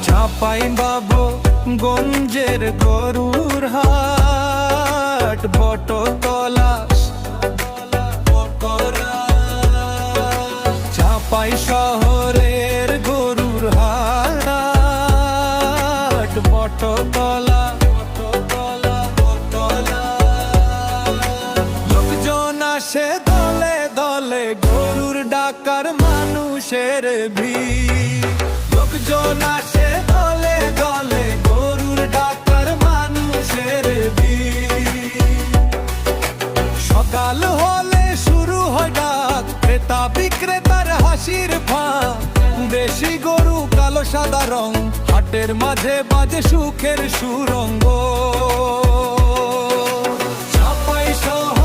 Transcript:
চাপাই বাবু গঞ্জের গরুর হাট, বটতলা চাপাই শহরের গরুর হাট, বটতলা। লোকজন আসে দলে দলে, গরুর ডাকার মানুষের ভিড়। লোকজন আসে দলে দলে, গরুর ডাকার মানুষের ভিড়। সকাল হলে শুরু হয় ডাক, ক্রেতা বিক্রেতার হাসির ফাঁক। দেশি গরু কালো সাদা রং, হাটের মাঝে বাজে সুখের সুরঙ্গ। চাপাই শহর